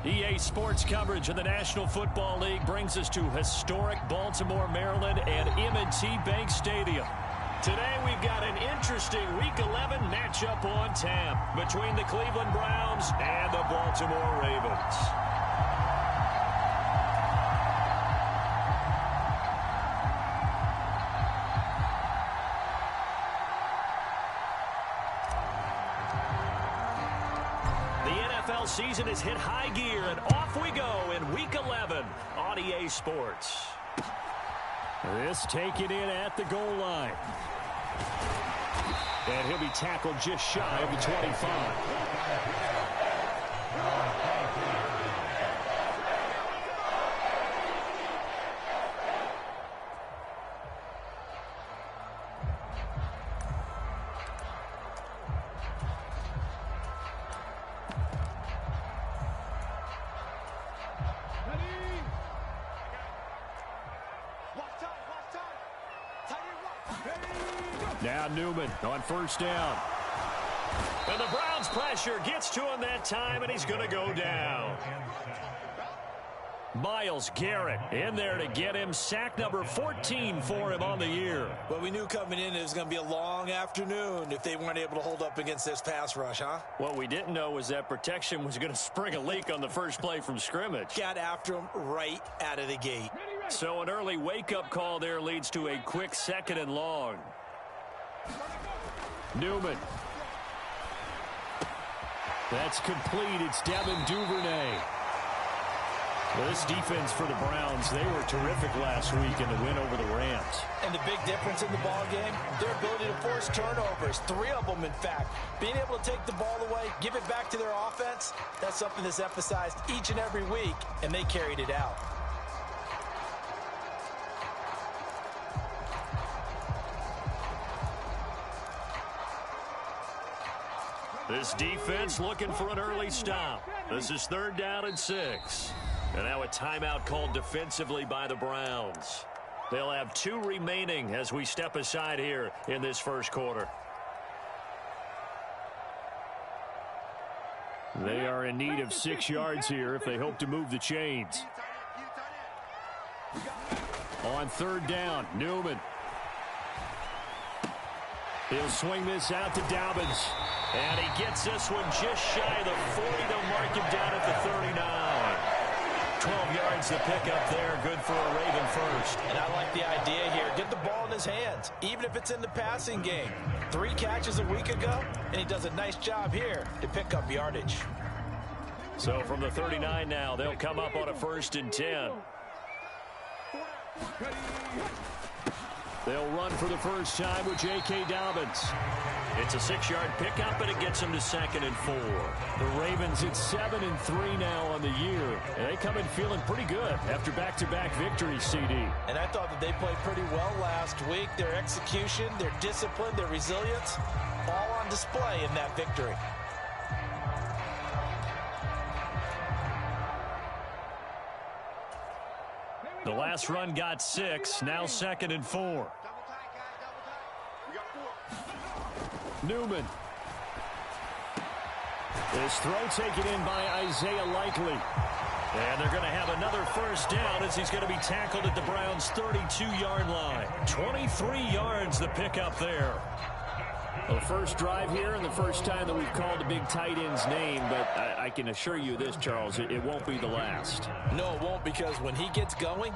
EA Sports coverage of the National Football League brings us to historic Baltimore, Maryland and M&T Bank Stadium. Today we've got an interesting Week 11 matchup on tap between the Cleveland Browns and the Baltimore Ravens. Season has hit high gear, and off we go in Week 11 on EA Sports. This taken in at the goal line. And he'll be tackled just shy of the 25. Now Newman on first down. And the Browns pressure gets to him that time, and he's going to go down. Myles Garrett in there to get him. Sack number 14 for him on the year. Well, we knew coming in it was going to be a long afternoon if they weren't able to hold up against this pass rush, huh? What we didn't know was that protection was going to spring a leak on the first play from scrimmage. Got after him right out of the gate. So an early wake-up call there leads to a quick 2nd and long. Newman. That's complete. It's Devin Duvernay. Well, this defense for the Browns, they were terrific last week in the win over the Rams. And the big difference in the ball game, their ability to force turnovers, 3 of them in fact. Being able to take the ball away, give it back to their offense, that's something that's emphasized each and every week, and they carried it out. This defense looking for an early stop. This is 3rd down and 6. And now a timeout called defensively by the Browns. They'll have 2 remaining as we step aside here in this first quarter. They are in need of 6 yards here if they hope to move the chains. On 3rd down, Newman. He'll swing this out to Dobbins. And he gets this one just shy of the 40. They'll mark him down at the 39. 12 yards to pick up there. Good for a Raven first. And I like the idea here. Get the ball in his hands, even if it's in the passing game. 3 catches a week ago, and he does a nice job here to pick up yardage. So from the 39 now, they'll come up on a 1st and 10. They'll run for the first time with J.K. Dobbins. It's a 6-yard pickup, and it gets them to 2nd and 4. The Ravens at 7-3 now on the year. And they come in feeling pretty good after back-to-back victories, CD. And I thought that they played pretty well last week. Their execution, their discipline, their resilience, all on display in that victory. The last run got 6, now 2nd and 4. Newman. This throw taken in by Isaiah Likely. And they're going to have another first down as he's going to be tackled at the Browns' 32-yard line. 23 yards the pickup there. The first drive here and the first time that we've called a big tight end's name, but I can assure you this, Charles, it won't be the last. No, it won't, because when he gets going,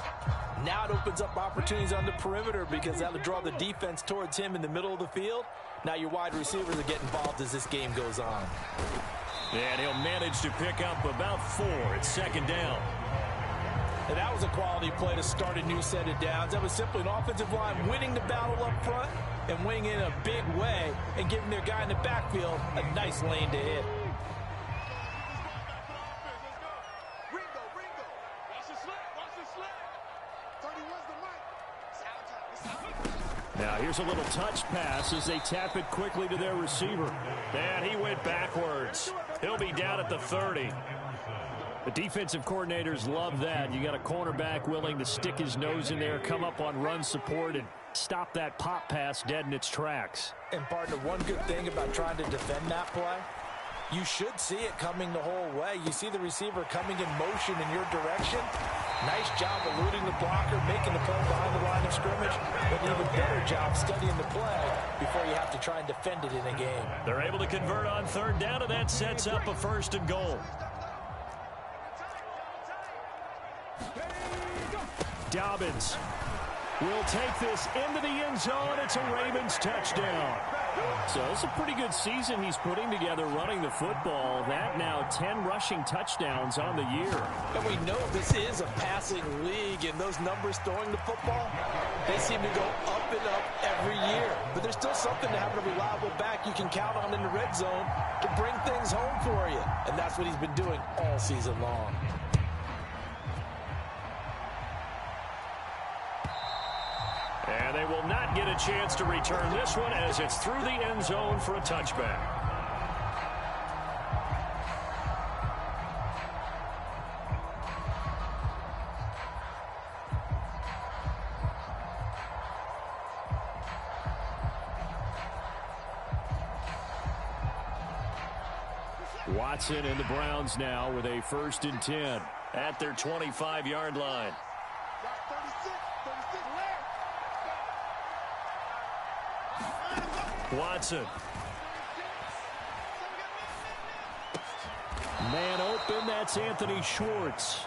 now it opens up opportunities on the perimeter because that'll draw the defense towards him in the middle of the field. Now your wide receivers are getting involved as this game goes on. And he'll manage to pick up about 4 at 2nd down. And that was a quality play to start a new set of downs. That was simply an offensive line winning the battle up front and winning in a big way and giving their guy in the backfield a nice lane to hit. Now here's a little touch pass as they tap it quickly to their receiver. And he went backwards. He'll be down at the 30. The defensive coordinators love that. You got a cornerback willing to stick his nose in there, come up on run support, and stop that pop pass dead in its tracks. And partner, one good thing about trying to defend that play, You should see it coming the whole way. You see the receiver coming in motion in your direction. Nice job eluding the blocker, making the play behind the line of scrimmage, but an even better job studying the play before you have to try and defend it in a game. They're able to convert on third down, and that sets up a 1st and goal. Dobbins will take this into the end zone. It's a Ravens touchdown. So it's a pretty good season he's putting together running the football. That now 10 rushing touchdowns on the year. And we know this is a passing league, and those numbers throwing the football, they seem to go up and up every year. But there's still something to having a reliable back you can count on in the red zone to bring things home for you. And that's what he's been doing all season long. And they will not get a chance to return this one as it's through the end zone for a touchback. Watson and the Browns now with a 1st and 10 at their 25-yard line. Watson. Man open, that's Anthony Schwartz.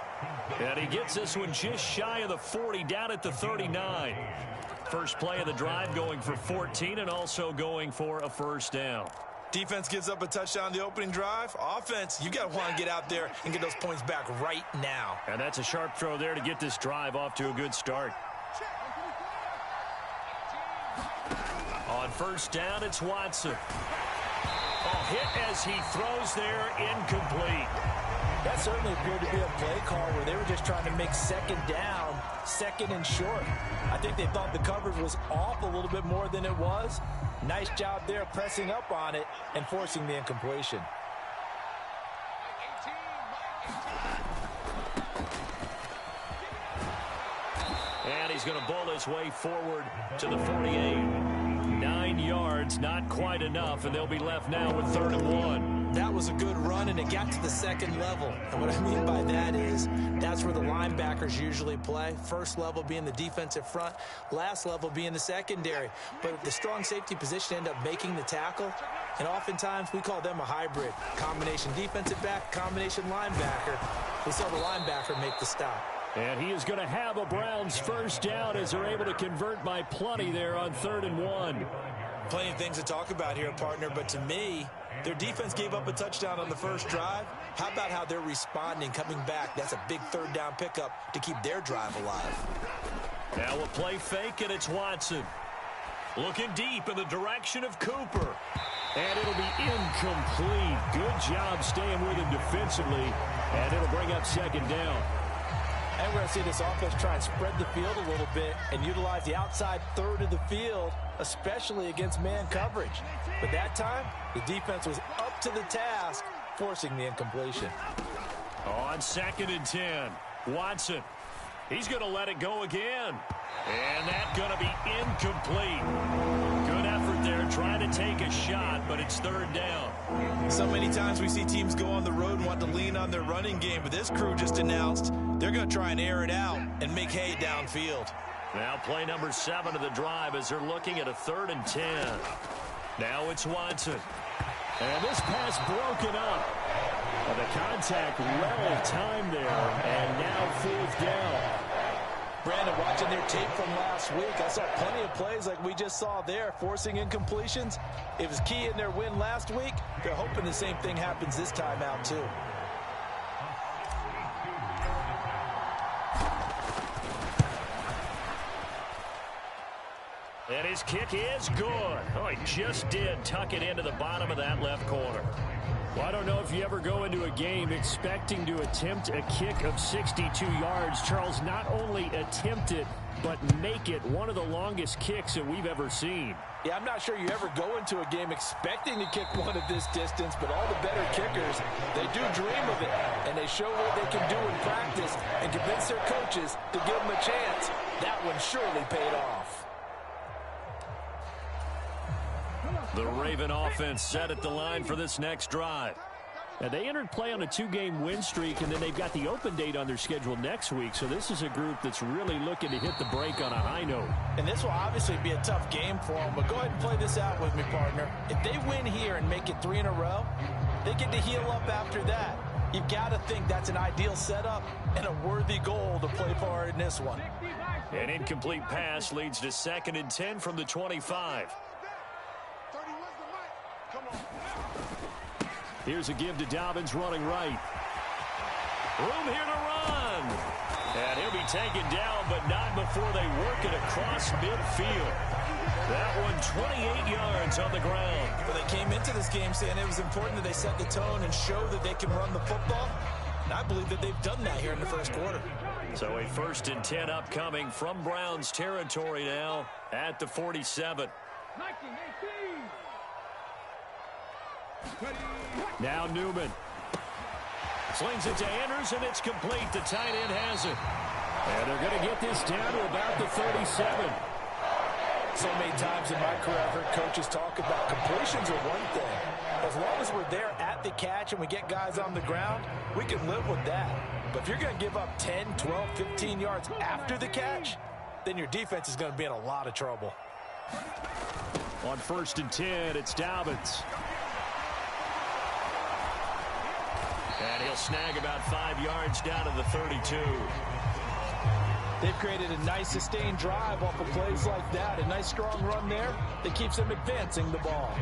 And he gets this one just shy of the 40, down at the 39. First play of the drive going for 14 and also going for a 1st down. Defense gives up a touchdown the opening drive. Offense, you got to want to get out there and get those points back right now. And that's a sharp throw there to get this drive off to a good start. On 1st down, it's Watson. Hit as he throws there, incomplete. That certainly appeared to be a play call where they were just trying to make 2nd down, 2nd and short. I think they thought the coverage was off a little bit more than it was. Nice job there pressing up on it and forcing the incompletion. And he's going to bowl his way forward to the 48. 9 yards, not quite enough, and they'll be left now with 3rd and 1. That was a good run, and it got to the 2nd level. And what I mean by that is that's where the linebackers usually play. First level being the defensive front, last level being the secondary. But the strong safety position end up making the tackle, and oftentimes we call them a hybrid. Combination defensive back, combination linebacker. We saw the linebacker make the stop. And he is going to have a Browns 1st down as they're able to convert by plenty there on 3rd and 1. Plenty of things to talk about here, partner, but to me, their defense gave up a touchdown on the first drive. How about how they're responding, coming back? That's a big 3rd down pickup to keep their drive alive. Now a play fake, and it's Watson. Looking deep in the direction of Cooper. And it'll be incomplete. Good job staying with him defensively, and it'll bring up 2nd down. And we're going to see this offense try and spread the field a little bit and utilize the outside 3rd of the field, especially against man coverage. But that time, the defense was up to the task, forcing the incompletion. On 2nd and 10, Watson. He's going to let it go again. And that's going to be incomplete. Good effort there, trying to take a shot, but it's 3rd down. So many times we see teams go on the road and want to lean on their running game, but this crew just announced they're going to try and air it out and make hay downfield. Now play number 7 of the drive as they're looking at a 3rd and 10. Now it's Watson. And this pass broken up. The contact well timed there, and now 4th down. Brandon, watching their tape from last week, I saw plenty of plays like we just saw there, forcing incompletions. It was key in their win last week. They're hoping the same thing happens this time out, too. And his kick is good. Oh, he just did tuck it into the bottom of that left corner. Well, I don't know if you ever go into a game expecting to attempt a kick of 62 yards. Charles, not only attempt it, but make it one of the longest kicks that we've ever seen. Yeah, I'm not sure you ever go into a game expecting to kick one of this distance, but all the better kickers, they do dream of it, and they show what they can do in practice and convince their coaches to give them a chance. That one surely paid off. The Raven offense set at the line for this next drive. And they entered play on a 2-game win streak, and then they've got the open date on their schedule next week. So this is a group that's really looking to hit the break on a high note. And this will obviously be a tough game for them, but go ahead and play this out with me, partner. If they win here and make it 3 in a row, they get to heal up after that. You've got to think that's an ideal setup and a worthy goal to play for in this one. An incomplete pass leads to 2nd and 10 from the 25. Here's a give to Dobbins running right. Room here to run. And he'll be taken down, but not before they work it across midfield. That one 28 yards on the ground. Well, they came into this game saying it was important that they set the tone and show that they can run the football. And I believe that they've done that here in the first quarter. So a 1st and 10 upcoming from Browns territory now at the 47. Now Newman. Slings it to Andrews, and it's complete. The tight end has it. And they're going to get this down to about the 37. So many times in my career, I've heard coaches talk about completions are one thing. As long as we're there at the catch and we get guys on the ground, we can live with that. But if you're going to give up 10, 12, 15 yards after the catch, then your defense is going to be in a lot of trouble. On 1st and 10, it's Dobbins. And he'll snag about 5 yards down to the 32. They've created a nice sustained drive off of plays like that. A nice strong run there that keeps them advancing the ball.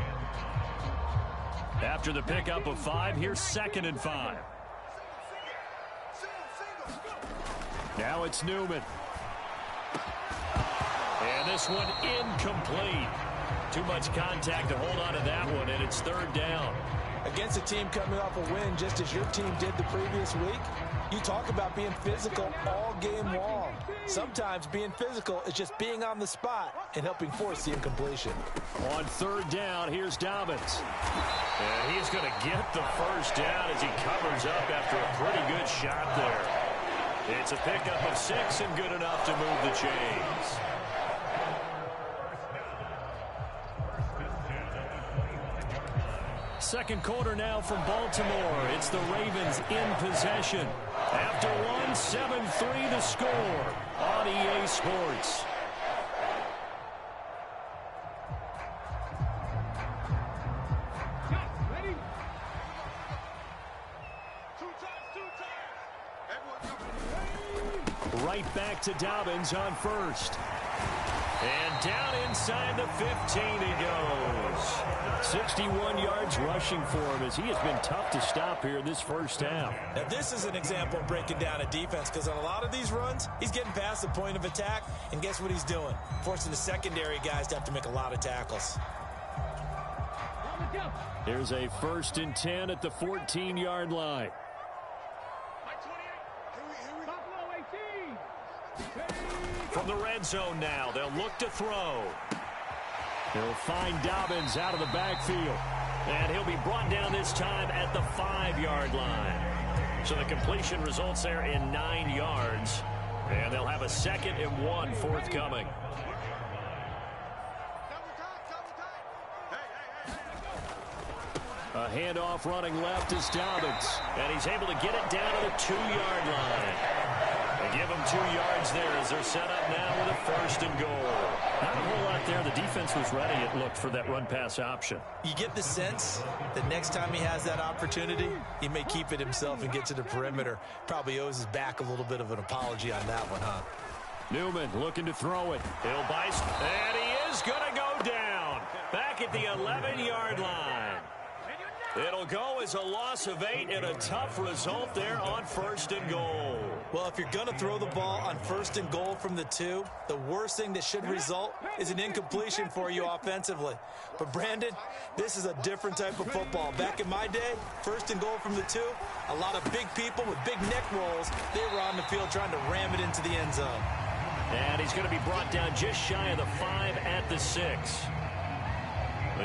After the pickup of 5, here's 2nd and 5. Now it's Newman. And this one incomplete. Too much contact to hold on to that one, and it's 3rd down. Against a team coming off a win just as your team did the previous week, you talk about being physical all game long. Sometimes being physical is just being on the spot and helping force the incompletion. On 3rd down, here's Dobbins. And he's going to get the 1st down as he covers up after a pretty good shot there. It's a pickup of 6 and good enough to move the chains. Second quarter now from Baltimore. It's the Ravens in possession. After 1, 7-3 the score on EA Sports. Right back to Dobbins on 1st. And down inside the 15 he goes. 61 yards rushing for him as he has been tough to stop here in this first half. Now this is an example of breaking down a defense because on a lot of these runs, he's getting past the point of attack, and guess what he's doing? Forcing the secondary guys to have to make a lot of tackles. Here's a 1st and 10 at the 14-yard line. From the red zone now, they'll look to throw. He'll find Dobbins out of the backfield. And he'll be brought down this time at the 5-yard line. So the completion results there in 9 yards. And they'll have a 2nd and 1 forthcoming. A handoff running left is Dobbins. And he's able to get it down to the 2-yard line. They give him 2 yards there as they're set up now with a 1st and goal. Not a whole lot there. The defense was ready, it looked, for that run-pass option. You get the sense that next time he has that opportunity, he may keep it himself and get to the perimeter. Probably owes his back a little bit of an apology on that one, huh? Newman looking to throw it. He'll bite, and he is going to go down. Back at the 11-yard line. It'll go as a loss of 8 and a tough result there on 1st and goal. Well, if you're going to throw the ball on 1st and goal from the 2, the worst thing that should result is an incompletion for you offensively. But, Brandon, this is a different type of football. Back in my day, 1st and goal from the 2, a lot of big people with big neck rolls, they were on the field trying to ram it into the end zone. And he's going to be brought down just shy of the 5 at the 6.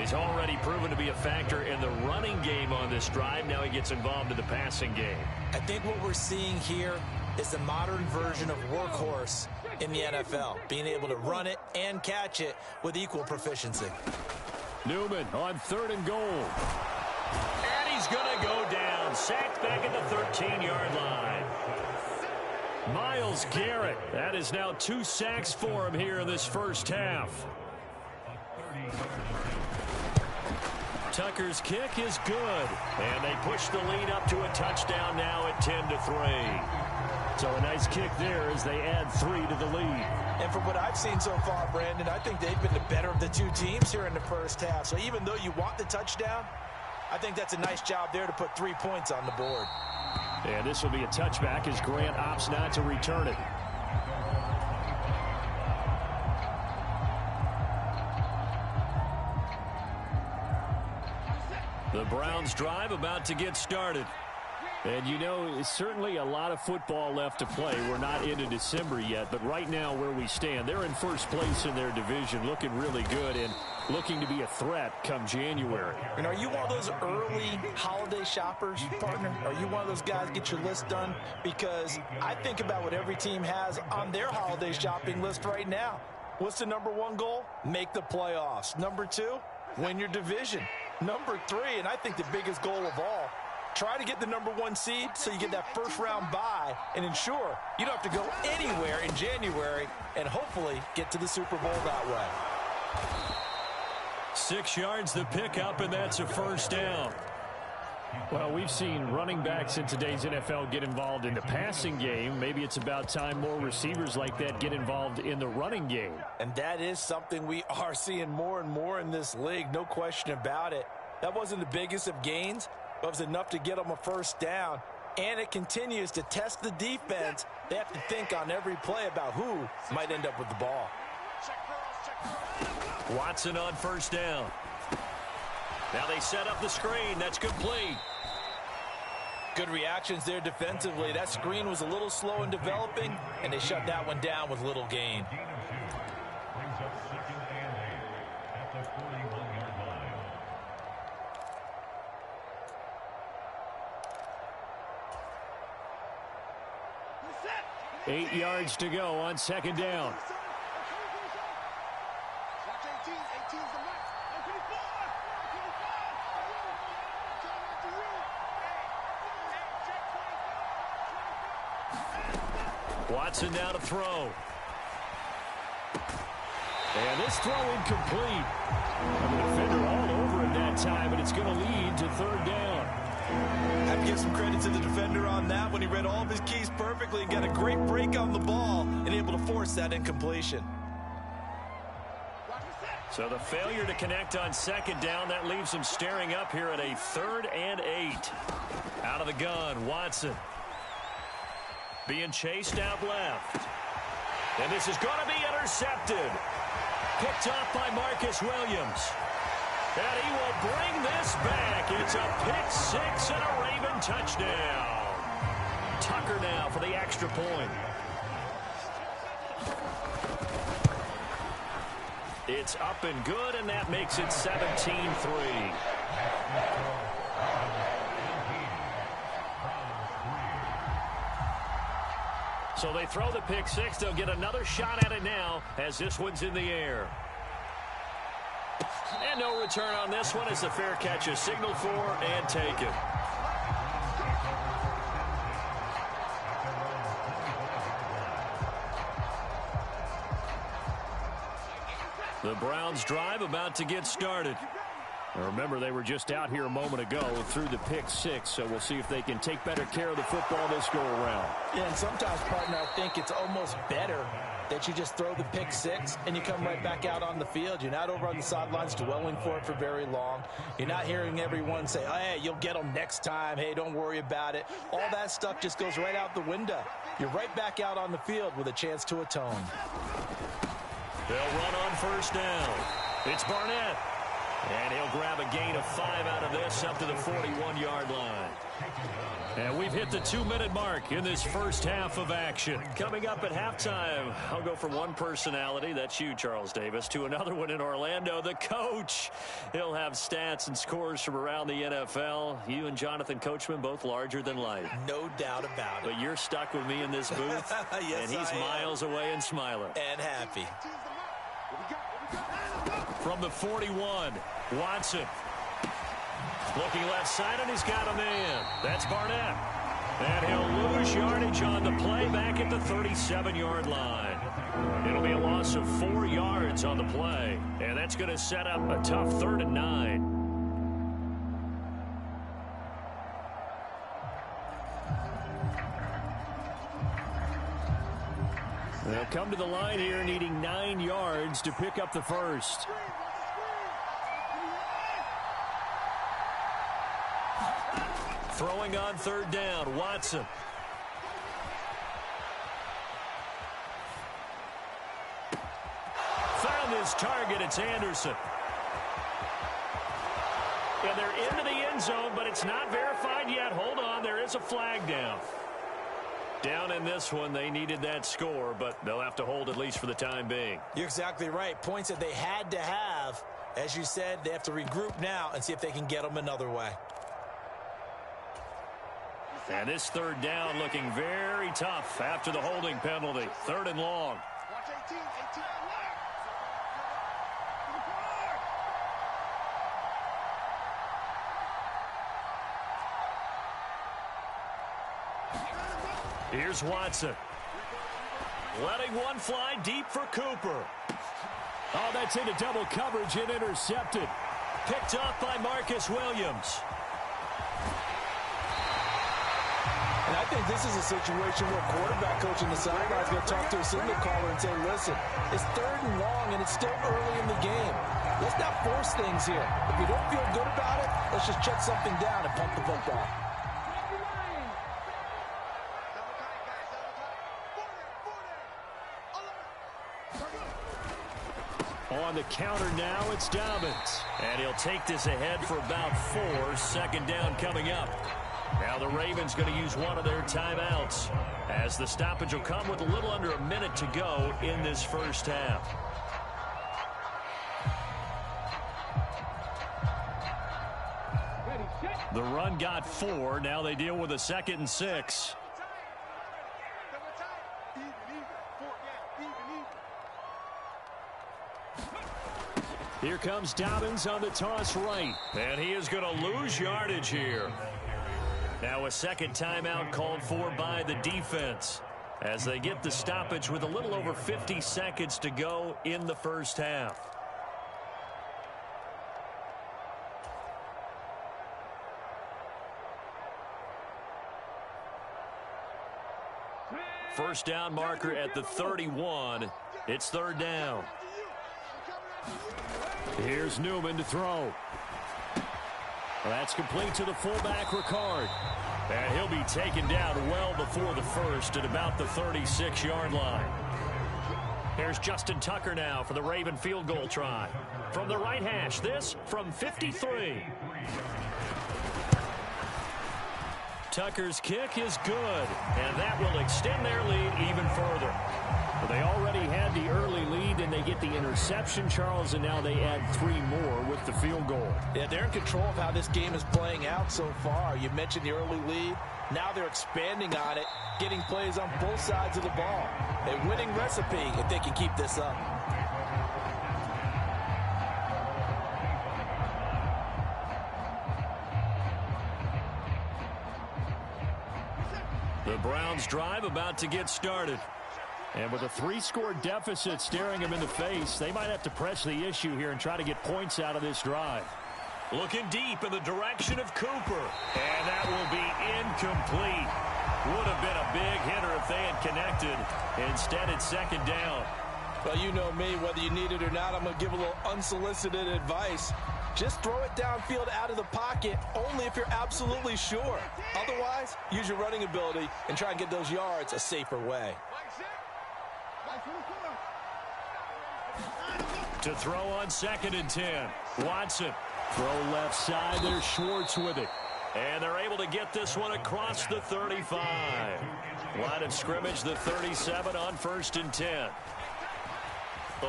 He's already proven to be a factor in the running game on this drive. Now he gets involved in the passing game. I think what we're seeing here is the modern version of workhorse in the NFL, being able to run it and catch it with equal proficiency. Newman on 3rd and goal. And he's going to go down. back at the 13-yard line. Myles Garrett, that is now 2 sacks for him here in this first half. Tucker's kick is good, and they push the lead up to a touchdown now at 10-3. So a nice kick there as they add 3 to the lead. And from what I've seen so far, Brandon, I think they've been the better of the two teams here in the first half. So even though you want the touchdown, I think that's a nice job there to put 3 points on the board. And this will be a touchback as Grant opts not to return it. The Browns drive about to get started. And you know, certainly a lot of football left to play. We're not into December yet, but right now where we stand, they're in first place in their division, looking really good and looking to be a threat come January. And are you one of those early holiday shoppers, partner? Are you one of those guys get your list done? Because I think about what every team has on their holiday shopping list right now. What's the number 1 goal? Make the playoffs. Number 2, win your division. Number 3, and I think the biggest goal of all, try to get the number 1 seed so you get that first round bye and ensure you don't have to go anywhere in January and hopefully get to the Super Bowl that way. 6 yards the pickup, and that's a first down. Well, we've seen running backs in today's NFL get involved in the passing game. Maybe it's about time more receivers like that get involved in the running game. And that is something we are seeing more and more in this league, no question about it. That wasn't the biggest of gains, but it was enough to get them a first down. And it continues to test the defense. They have to think on every play about who might end up with the ball. Watson on first down. Now they set up the screen. That's complete. Good reactions there defensively. That screen was a little slow in developing, and they shut that one down with little gain. Eight yards to go on second down. Watson now to throw. And this throw incomplete. The defender all over him that time, and it's going to lead to third down. I have to give some credit to the defender on that when he read all of his keys perfectly and got a great break on the ball and able to force that incompletion. So the failure to connect on second down, that leaves him staring up here at a 3rd and 8. Out of the gun, Watson. Being chased out left. And this is going to be intercepted. Picked off by Marcus Williams. And he will bring this back. It's a pick 6 and a Raven touchdown. Tucker now for the extra point. It's up and good, and that makes it 17-3. So they throw the pick 6. They'll get another shot at it now as this one's in the air. And no return on this one as the fair catch is signaled for and taken. The Browns drive about to get started. Now remember, they were just out here a moment ago through the pick 6, so we'll see if they can take better care of the football this go around. Yeah, and sometimes, partner, I think it's almost better that you just throw the pick 6 and you come right back out on the field. You're not over on the sidelines dwelling for it for very long. You're not hearing everyone say, oh, hey, you'll get them next time. Hey, don't worry about it. All that stuff just goes right out the window. You're right back out on the field with a chance to atone. They'll run on first down. It's Barnett. And he'll grab a gain of 5 out of this up to the 41-yard line. And we've hit the 2-minute mark in this first half of action. Coming up at halftime, I'll go from one personality, that's you, Charles Davis, to another one in Orlando, the coach. He'll have stats and scores from around the NFL. You and Jonathan Coachman, both larger than life. No doubt about it. But you're stuck with me in this booth, yes, and he's miles away and smiling. And happy. From the 41, Watson. Looking left side, and he's got a man. That's Barnett. And he'll lose yardage on the play back at the 37-yard line. It'll be a loss of 4 yards on the play, and that's going to set up a tough 3rd and 9. They'll come to the line here needing 9 yards to pick up the first. Throwing on 3rd down, Watson. Found his target, it's Anderson. And they're into the end zone, but it's not verified yet. Hold on, there is a flag down. Down in this one, they needed that score, but they'll have to hold at least for the time being. You're exactly right. Points that they had to have. As you said, they have to regroup now and see if they can get them another way. And this 3rd down looking very tough after the holding penalty. 3rd and long. Here's Watson. Letting one fly deep for Cooper. Oh, that's into double coverage and intercepted. Picked off by Marcus Williams. And I think this is a situation where quarterback coach in the sideline is going to talk to a signal caller and say, listen, it's 3rd and long and it's still early in the game. Let's not force things here. If we don't feel good about it, let's just shut something down and punt the football. On the counter now, it's Dobbins. And he'll take this ahead for about 4. 2nd down coming up. Now the Ravens going to use one of their timeouts, as the stoppage will come with a little under a minute to go in this first half. The run got 4. Now they deal with a 2nd and 6. Here comes Dobbins on the toss right. And he is going to lose yardage here. Now a 2nd timeout called for by the defense, as they get the stoppage with a little over 50 seconds to go in the first half. First down marker at the 31. It's 3rd down. Here's Newman to throw. That's complete to the fullback, Ricard. And he'll be taken down well before the first at about the 36-yard line. Here's Justin Tucker now for the Raven field goal try. From the right hash, this from 53. Tucker's kick is good, and that will extend their lead even further. Well, they already had the early lead, and they get the interception, Charles, and now they add 3 more with the field goal. Yeah, they're in control of how this game is playing out so far. You mentioned the early lead. Now they're expanding on it, getting plays on both sides of the ball. A winning recipe if they can keep this up. The Browns drive about to get started. And with a 3-score deficit staring them in the face, they might have to press the issue here and try to get points out of this drive. Looking deep in the direction of Cooper. And that will be incomplete. Would have been a big hitter if they had connected. Instead, it's 2nd down. Well, you know me, whether you need it or not, I'm going to give a little unsolicited advice. Just throw it downfield out of the pocket only if you're absolutely sure. Otherwise, use your running ability and try and get those yards a safer way. To throw on 2nd and 10. Watson. Throw left side. There's Schwartz with it. And they're able to get this one across the 35. Line of scrimmage, the 37 on 1st and 10.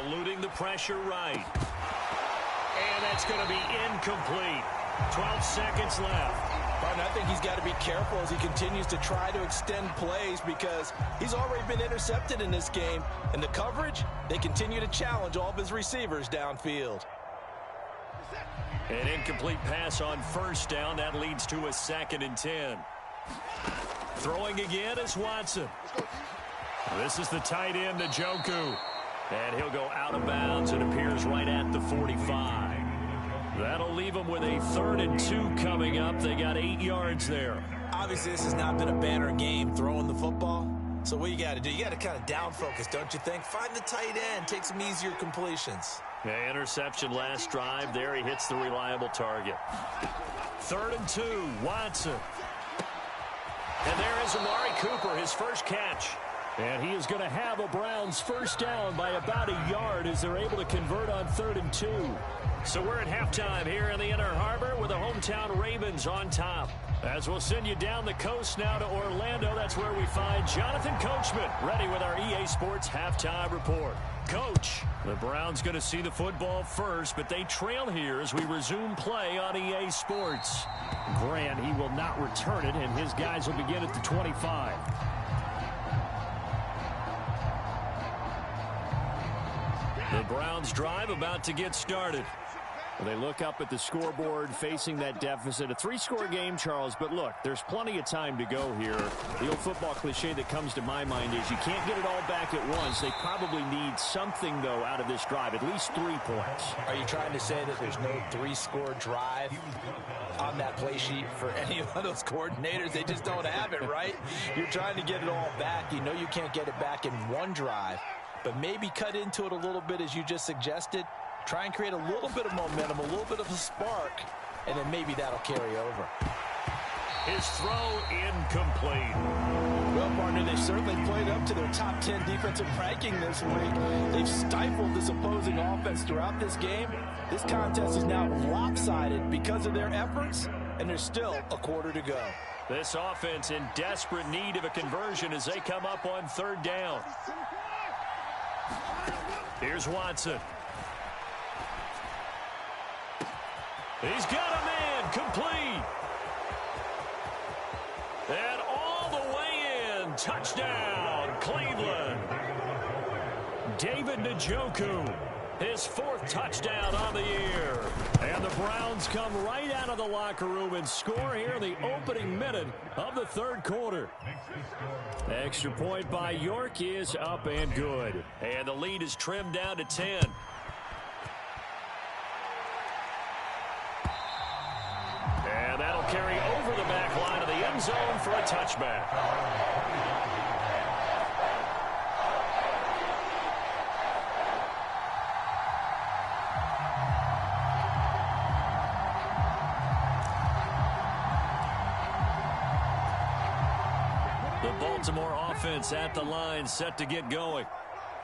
Eluding the pressure right. And that's going to be incomplete. 12 seconds left. And I think he's got to be careful as he continues to try to extend plays because he's already been intercepted in this game. And the coverage, they continue to challenge all of his receivers downfield. An incomplete pass on first down. That leads to a 2nd and 10. Throwing again is Watson. This is the tight end, Njoku. And he'll go out of bounds and appears right at the 45. That'll leave them with a 3rd and 2 coming up. They got 8 yards there. Obviously, this has not been a banner game throwing the football. So what you got to do, you got to kind of down focus, don't you think? Find the tight end, take some easier completions. Yeah, interception last drive. There he hits the reliable target. 3rd and 2, Watson. And there is Amari Cooper, his first catch. And he is going to have a Browns first down by about a yard as they're able to convert on 3rd and 2. So we're at halftime here in the Inner Harbor with the hometown Ravens on top. As we'll send you down the coast now to Orlando, that's where we find Jonathan Coachman ready with our EA Sports halftime report. Coach, the Browns going to see the football first, but they trail here as we resume play on EA Sports. Grant, he will not return it, and his guys will begin at the 25. The Browns drive about to get started. Well, they look up at the scoreboard facing that deficit. A 3-score game, Charles, but look, there's plenty of time to go here. The old football cliche that comes to my mind is you can't get it all back at once. They probably need something, though, out of this drive, at least 3 points. Are you trying to say that there's no 3-score drive on that play sheet for any of those coordinators? They just don't have it, right? You're trying to get it all back. You know you can't get it back in one drive, but maybe cut into it a little bit as you just suggested. Try and create a little bit of momentum, a little bit of a spark, and then maybe that'll carry over. His throw incomplete. Well, partner, they've certainly played up to their top 10 defensive ranking this week. They've stifled this opposing offense throughout this game. This contest is now lopsided because of their efforts, and there's still a quarter to go. This offense in desperate need of a conversion as they come up on 3rd down. Here's Watson. He's got a man complete. And all the way in. Touchdown, Cleveland. David Njoku, his 4th touchdown on the year. And the Browns come right out of the locker room and score here in the opening minute of the 3rd quarter. Extra point by York is up and good. And the lead is trimmed down to 10. And that'll carry over the back line of the end zone for a touchback. The Baltimore offense at the line, set to get going.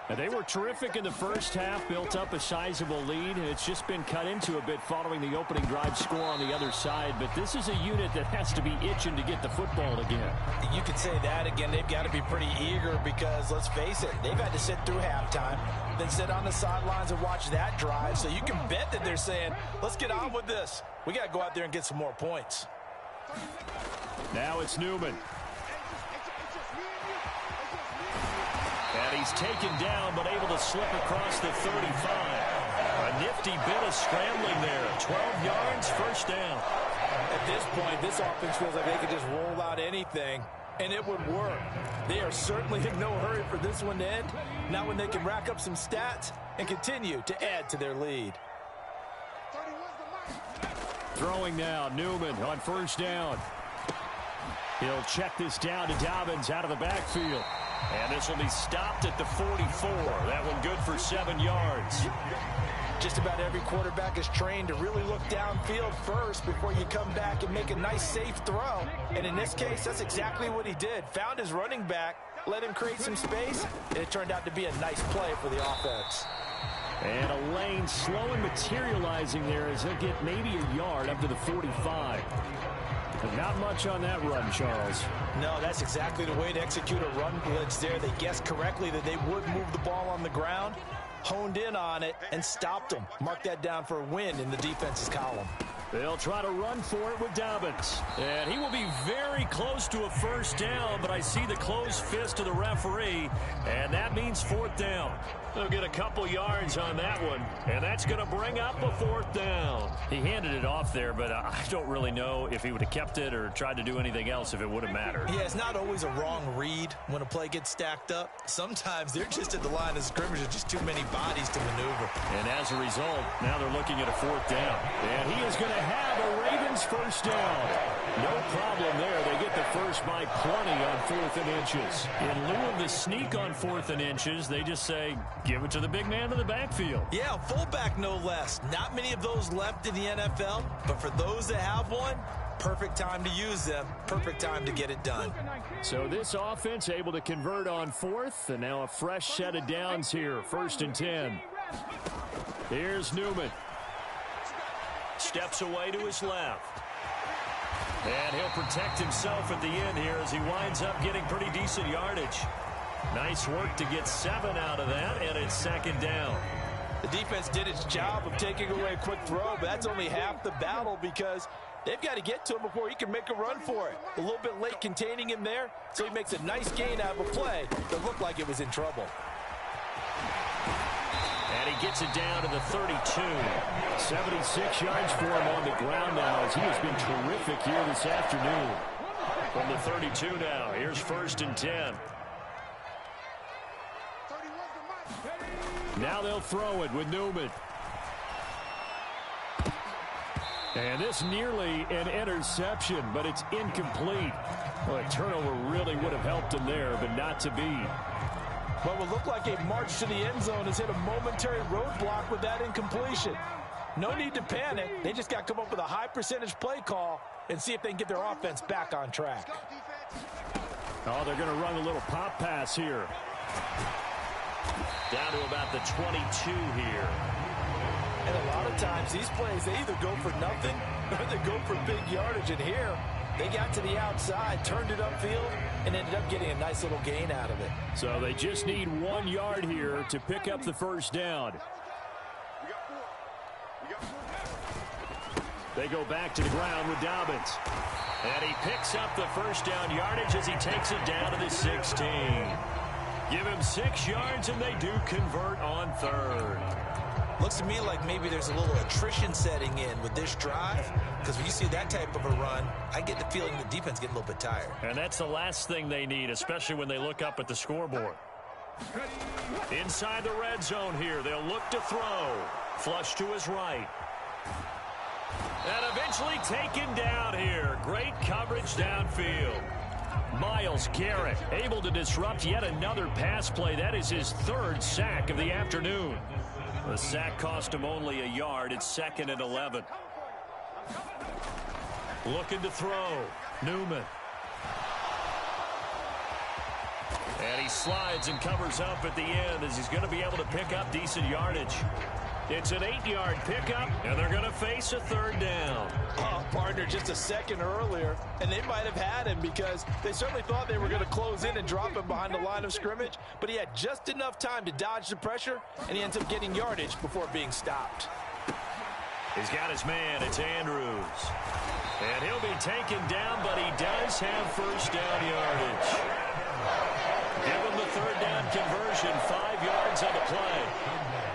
And they were terrific in the first half, built up a sizable lead, and it's just been cut into a bit following the opening drive score on the other side. But this is a unit that has to be itching to get the football again. You could say that again. They've got to be pretty eager because, let's face it, they've had to sit through halftime, then sit on the sidelines and watch that drive. So you can bet that they're saying, let's get on with this. We got to go out there and get some more points. Now it's Newman. And he's taken down, but able to slip across the 35. A nifty bit of scrambling there. 12 yards, first down. At this point, this offense feels like they could just roll out anything, and it would work. They are certainly in no hurry for this one to end. Not when they can rack up some stats and continue to add to their lead. Throwing now, Newman on first down. He'll check this down to Dobbins out of the backfield. And this will be stopped at the 44. That one good for 7 yards. Just about every quarterback is trained to really look downfield first before you come back and make a nice, safe throw. And in this case, that's exactly what he did. Found his running back, let him create some space, and it turned out to be a nice play for the offense. And a lane slowly materializing there as he'll get maybe a yard up to the 45. But not much on that run, Charles. No, that's exactly the way to execute a run blitz there. They guessed correctly that they would move the ball on the ground, honed in on it, and stopped them. Mark that down for a win in the defense's column. They'll try to run for it with Dobbins. And he will be very close to a first down, but I see the closed fist of the referee, and that means fourth down. They'll get a couple yards on that one, and that's going to bring up a fourth down. He handed it off there, but I don't really know if he would have kept it or tried to do anything else if it would have mattered. Yeah, it's not always a wrong read when a play gets stacked up. Sometimes they're just at the line of scrimmage. There's just too many bodies to maneuver. And as a result, now they're looking at a fourth down. And he is going to have a Ravens first down. No problem there. They get the first by plenty on 4th and inches. In lieu of the sneak on 4th and inches, they just say, give it to the big man in the backfield. Yeah, fullback no less. Not many of those left in the NFL, but for those that have one, perfect time to use them. Perfect time to get it done. So this offense able to convert on 4th, and now a fresh set of downs here. 1st and 10. Here's Newman. Steps away to his left. And he'll protect himself at the end here as he winds up getting pretty decent yardage. Nice work to get 7 out of that, and it's 2nd down. The defense did its job of taking away a quick throw, but that's only half the battle because they've got to get to him before he can make a run for it. A little bit late containing him there, so he makes a nice gain out of a play that looked like it was in trouble. And he gets it down to the 32. 76 yards for him on the ground now as he has been terrific here this afternoon. From the 32 now, here's 1st and 10. Now they'll throw it with Newman. And this nearly an interception, but it's incomplete. Well, a turnover really would have helped him there, but not to be. What would look like a march to the end zone has hit a momentary roadblock with that incompletion. No need to panic. They just got to come up with a high percentage play call and see if they can get their offense back on track. Oh, they're going to run a little pop pass here. Down to about the 22 here. And a lot of times these plays, they either go for nothing or they go for big yardage. And here, they got to the outside, turned it upfield, and ended up getting a nice little gain out of it. So they just need 1 yard here to pick up the first down. They go back to the ground with Dobbins. And he picks up the first down yardage as he takes it down to the 16. Give him 6 yards, and they do convert on 3rd. Looks to me like maybe there's a little attrition setting in with this drive, because when you see that type of a run, I get the feeling the defense getting a little bit tired. And that's the last thing they need, especially when they look up at the scoreboard. Inside the red zone here, they'll look to throw. Flush to his right. And eventually taken down here. Great coverage downfield. Myles Garrett able to disrupt yet another pass play. That is his 3rd sack of the afternoon. The sack cost him only a yard. It's 2nd and 11. Looking to throw. Newman. And he slides and covers up at the end as he's going to be able to pick up decent yardage. It's an 8-yard pickup, and they're going to face a 3rd down. Oh, partner, just a second earlier, and they might have had him because they certainly thought they were going to close in and drop him behind the line of scrimmage, but he had just enough time to dodge the pressure, and he ends up getting yardage before being stopped. He's got his man. It's Andrews. And he'll be taken down, but he does have first down yardage. Give him the 3rd down conversion, 5 yards on the play.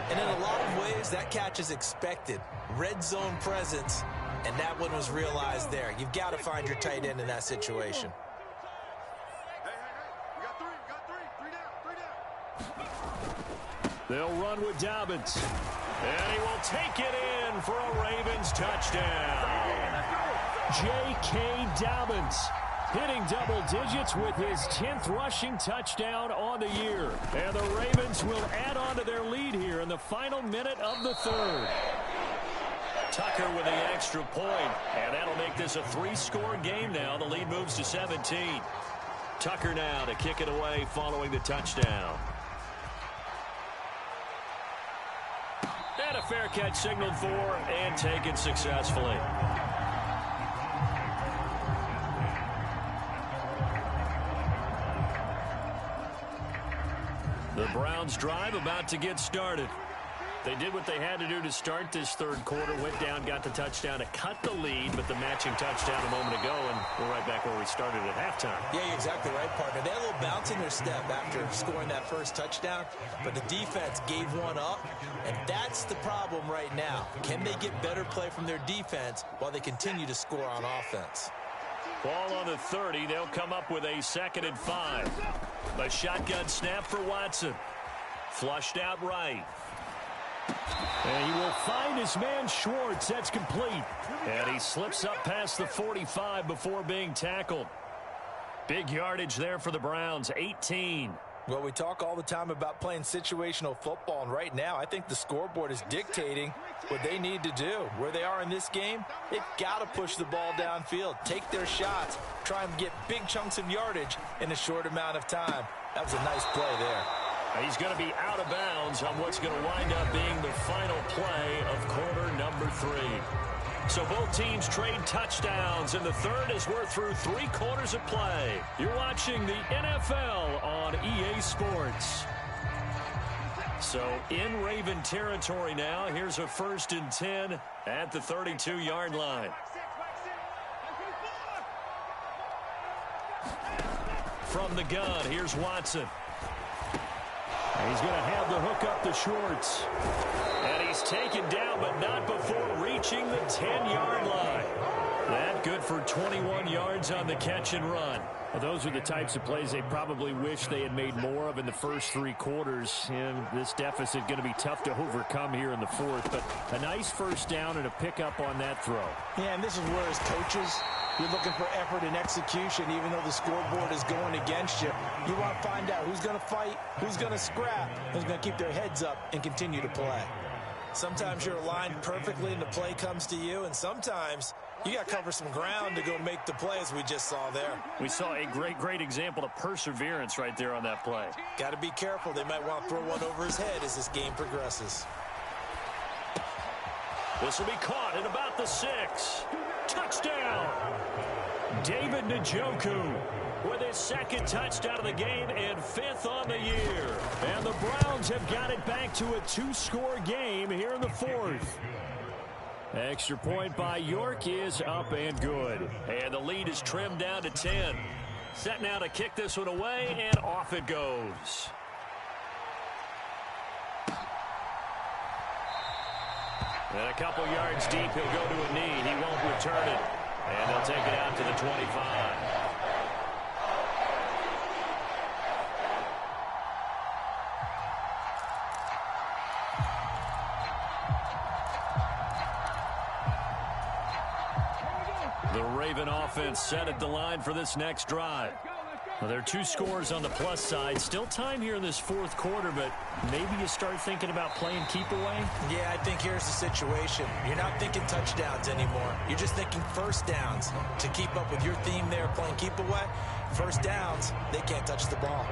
And in a lot of ways, that catch is expected. Red zone presence, and that one was realized there. You've got to find your tight end in that situation. They'll run with Dobbins. And he will take it in for a Ravens touchdown. J.K. Dobbins hitting double digits with his 10th rushing touchdown on the year. And the Ravens will add on to their lead here in the final minute of the 3rd. Tucker with the extra point, and that'll make this a 3-score game now. The lead moves to 17. Tucker now to kick it away following the touchdown. And a fair catch signaled for and taken successfully. The Browns drive about to get started. They did what they had to do to start this third quarter, went down, got the touchdown to cut the lead, but the matching touchdown a moment ago, and we're right back where we started at halftime. Yeah, you're exactly right, partner. They had a little bounce in their step after scoring that first touchdown, but the defense gave one up, and that's the problem right now. Can they get better play from their defense while they continue to score on offense? Ball on the 30. They'll come up with a 2nd and 5. A shotgun snap for Watson. Flushed out right. And he will find his man Schwartz. That's complete. And he slips up past the 45 before being tackled. Big yardage there for the Browns, 18. Well, we talk all the time about playing situational football, and right now I think the scoreboard is dictating what they need to do. Where they are in this game, they've got to push the ball downfield, take their shots, try and get big chunks of yardage in a short amount of time. That was a nice play there. He's going to be out of bounds on what's going to wind up being the final play of quarter number 3. So both teams trade touchdowns, and the third as we're through 3 quarters of play. You're watching the NFL on EA Sports. So in Raven territory now, here's a 1st and 10 at the 32-yard line. From the gun, here's Watson. He's going to have the hook up to Schwartz. And he's taken down, but not before reaching the 10-yard line. That good for 21 yards on the catch and run. Well, those are the types of plays they probably wish they had made more of in the first 3 quarters. And this deficit going to be tough to overcome here in the 4th. But a nice first down and a pickup on that throw. Yeah, and this is where as coaches, you're looking for effort and execution, even though the scoreboard is going against you. You want to find out who's going to fight, who's going to scrap, who's going to keep their heads up and continue to play. Sometimes you're aligned perfectly and the play comes to you, and sometimes you got to cover some ground to go make the play, as we just saw there. We saw a great example of perseverance right there on that play. Got to be careful. They might want to throw one over his head as this game progresses. This will be caught at about the 6. Touchdown! David Njoku with his 2nd touchdown of the game and 5th on the year. And the Browns have got it back to a 2-score game here in the 4th. Extra point by York is up and good. And the lead is trimmed down to 10. Set now to kick this one away, and off it goes. And a couple yards deep, he'll go to a knee. He won't return it. And they'll take it out to the 25. The Raven offense set at the line for this next drive. Well, there are 2 scores on the plus side. Still time here in this 4th quarter, but maybe you start thinking about playing keep away? Yeah, I think here's the situation. You're not thinking touchdowns anymore. You're just thinking first downs. To keep up with your theme there, playing keep away, first downs, they can't touch the ball.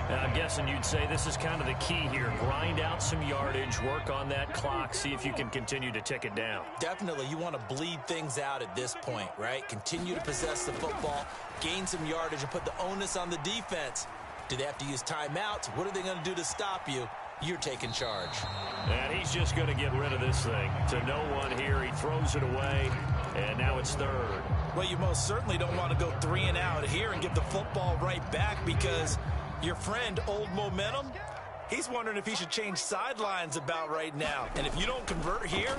And I'm guessing you'd say this is kind of the key here. Grind out some yardage, work on that clock, see if you can continue to tick it down. Definitely, you want to bleed things out at this point, right? Continue to possess the football, gain some yardage, and put the onus on the defense. Do they have to use timeouts? What are they going to do to stop you? You're taking charge. And he's just going to get rid of this thing. To no one here, he throws it away, and now it's 3rd. Well, you most certainly don't want to go 3 and out here and give the football right back, because your friend, Old Momentum, he's wondering if he should change sidelines about right now. And if you don't convert here,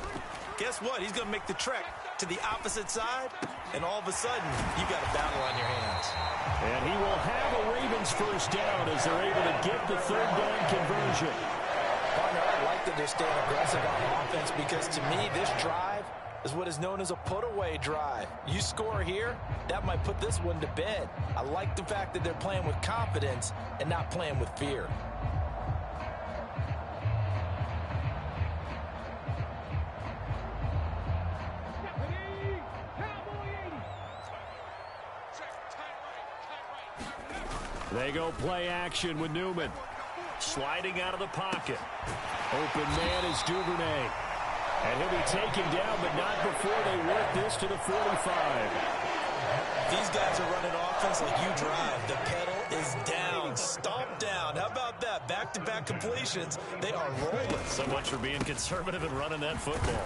guess what? He's going to make the trek to the opposite side, and all of a sudden, you've got a battle on your hands. And he will have a Ravens first down as they're able to get the 3rd down conversion. Partner, I like that they're staying aggressive on offense, because to me, this drive is what is known as a put-away drive. You score here, that might put this one to bed. I like the fact that they're playing with confidence and not playing with fear. They go play action with Newman. Sliding out of the pocket. Open man is Duvernay. And he'll be taken down, but not before they work this to the 45. These guys are running offense like you drive. The pedal is down, stomp down. How about that? Back-to-back completions. They are rolling. So much for being conservative and running that football.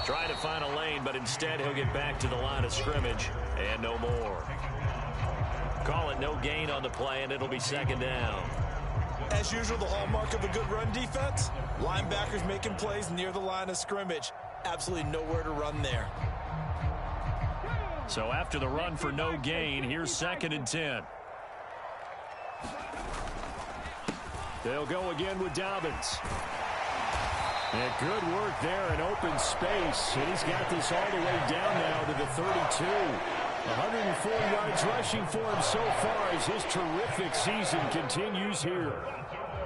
Trying to find a lane, but instead he'll get back to the line of scrimmage and no more. Call it no gain on the play, and it'll be second down. As usual, the hallmark of a good run defense, linebackers making plays near the line of scrimmage. Absolutely nowhere to run there. So after the run for no gain, here's 2nd and 10. They'll go again with Dobbins. And good work there in open space. And he's got this all the way down now to the 32. 104 yards rushing for him so far as his terrific season continues here.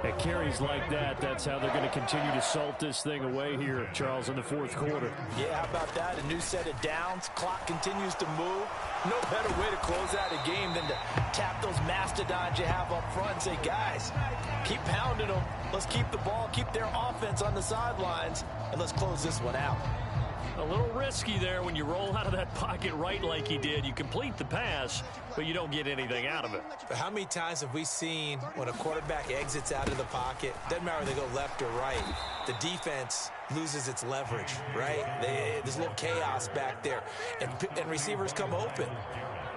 At carries like that, that's how they're going to continue to salt this thing away here, Charles, in the 4th quarter. Yeah, how about that? A new set of downs. Clock continues to move. No better way to close out a game than to tap those mastodons you have up front and say, guys, keep pounding them. Let's keep the ball, keep their offense on the sidelines, and let's close this one out. A little risky there when you roll out of that pocket right like he did. You complete the pass, but you don't get anything out of it. But how many times have we seen when a quarterback exits out of the pocket, doesn't matter whether they go left or right, the defense loses its leverage, right? There's a little chaos back there, and receivers come open.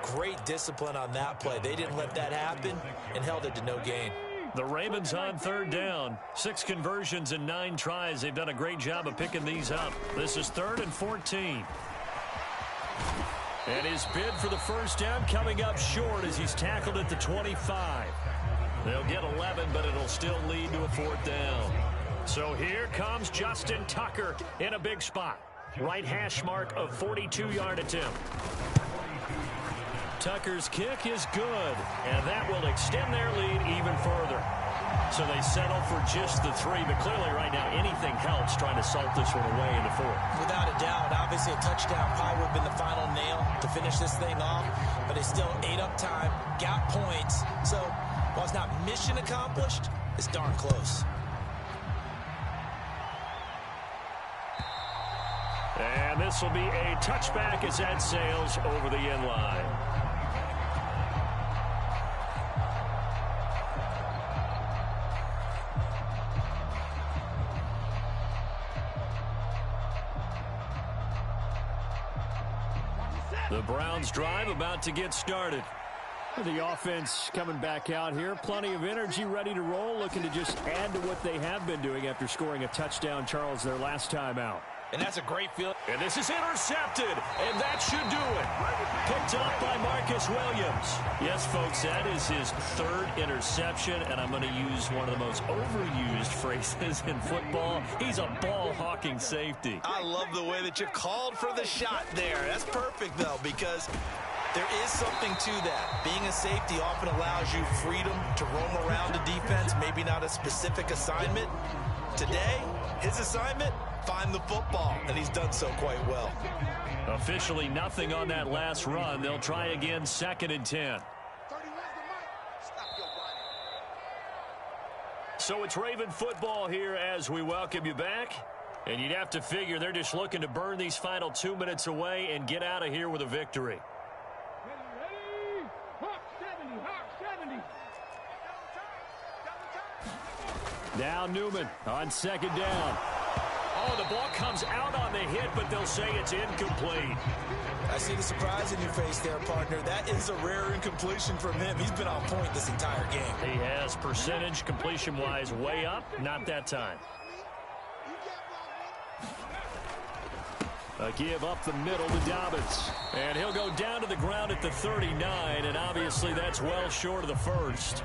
Great discipline on that play. They didn't let that happen and held it to no gain. The Ravens on 3rd down. 6 conversions and 9 tries. They've done a great job of picking these up. This is 3rd and 14. And his bid for the first down coming up short as he's tackled at the 25. They'll get 11, but it'll still lead to a 4th down. So here comes Justin Tucker in a big spot. Right hash mark of 42-yard attempt. Tucker's kick is good, and that will extend their lead even further. So they settle for just the 3, but clearly right now anything helps trying to salt this one away in the 4th. Without a doubt, obviously a touchdown probably would have been the final nail to finish this thing off, but they still ate up time, got points. So while it's not mission accomplished, it's darn close. And this will be a touchback as that sails over the end line. The Browns drive about to get started. The offense coming back out here. Plenty of energy, ready to roll, looking to just add to what they have been doing after scoring a touchdown, Charles, their last time out. And that's a great feeling. And this is intercepted, and that should do it. Picked up by Marcus Williams. Yes, folks, that is his 3rd interception, and I'm going to use one of the most overused phrases in football. He's a ball-hawking safety. I love the way that you called for the shot there. That's perfect, though, because there is something to that. Being a safety often allows you freedom to roam around a defense, maybe not a specific assignment. Today, his assignment, find the football, and he's done so quite well. Officially nothing on that last run. They'll try again, 2nd and 10. So it's Raven football here as we welcome you back. And you'd have to figure they're just looking to burn these final 2 minutes away and get out of here with a victory. Ready. Hawk 70, Hawk 70. Now Newman on 2nd down. Oh, the ball comes out on the hit, but they'll say it's incomplete. I see the surprise in your face there, partner. That is a rare incompletion from him. He's been on point this entire game. He has percentage completion-wise way up. Not that time. A give up the middle to Dobbins. And he'll go down to the ground at the 39, and obviously that's well short of the 1st.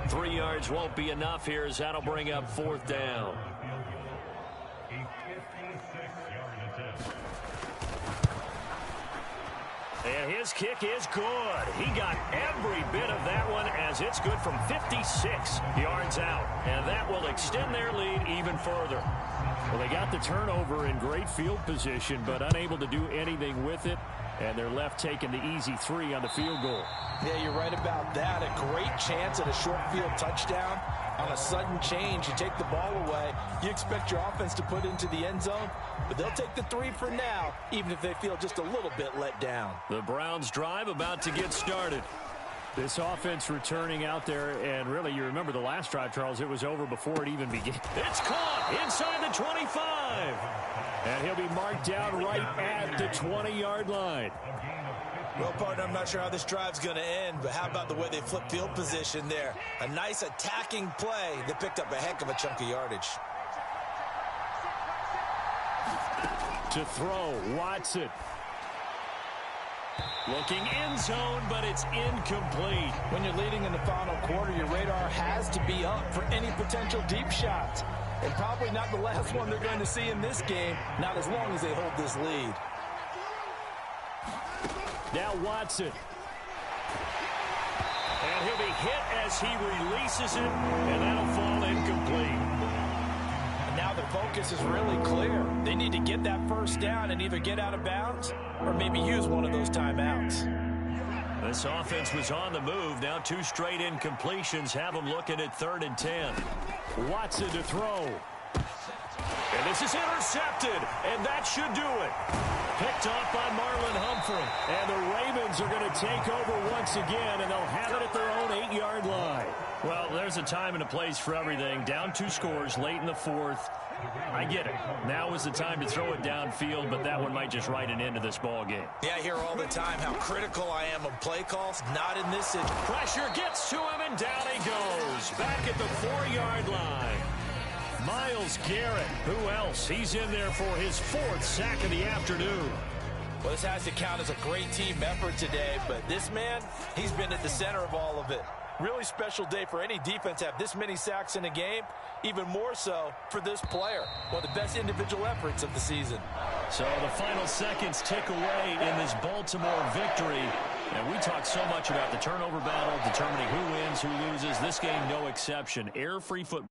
3 yards won't be enough here as that'll bring up 4th down. And his kick is good. He got every bit of that one as it's good from 56 yards out. And that will extend their lead even further. Well, they got the turnover in great field position, but unable to do anything with it. And they're left taking the easy 3 on the field goal. Yeah, you're right about that. A great chance at a short field touchdown. On a sudden change, you take the ball away. You expect your offense to put into the end zone, but they'll take the 3 for now, even if they feel just a little bit let down. The Browns drive about to get started. This offense returning out there, and really, you remember the last drive, Charles, it was over before it even began. It's caught inside the 25. And he'll be marked down right at the 20-yard line. Well, partner, I'm not sure how this drive's going to end, but how about the way they flip field position there? A nice attacking play that picked up a heck of a chunk of yardage. To throw, Watson. Looking end zone, but it's incomplete. When you're leading in the final quarter, your radar has to be up for any potential deep shots. And probably not the last one they're going to see in this game, not as long as they hold this lead. Now Watson. And he'll be hit as he releases it, and that'll fall incomplete. And now the focus is really clear. They need to get that first down and either get out of bounds or maybe use one of those timeouts. This offense was on the move. Now 2 straight incompletions have them looking at 3rd and 10. Watson to throw. And this is intercepted, and that should do it. Picked off by Marlon Humphrey. And the Ravens are going to take over once again, and they'll have it at their own 8-yard line. Well, there's a time and a place for everything. Down 2 scores late in the 4th. I get it. Now is the time to throw it downfield, but that one might just write an end to this ball game. Yeah, I hear all the time how critical I am of play calls. Not in this situation. Pressure gets to him, and down he goes. Back at the 4-yard line. Myles Garrett. Who else? He's in there for his 4th sack of the afternoon. Well, this has to count as a great team effort today, but this man, he's been at the center of all of it. Really special day for any defense to have this many sacks in a game, even more so for this player. One of the best individual efforts of the season. So the final seconds tick away in this Baltimore victory. And we talk so much about the turnover battle, determining who wins, who loses. This game, no exception. Air-free football.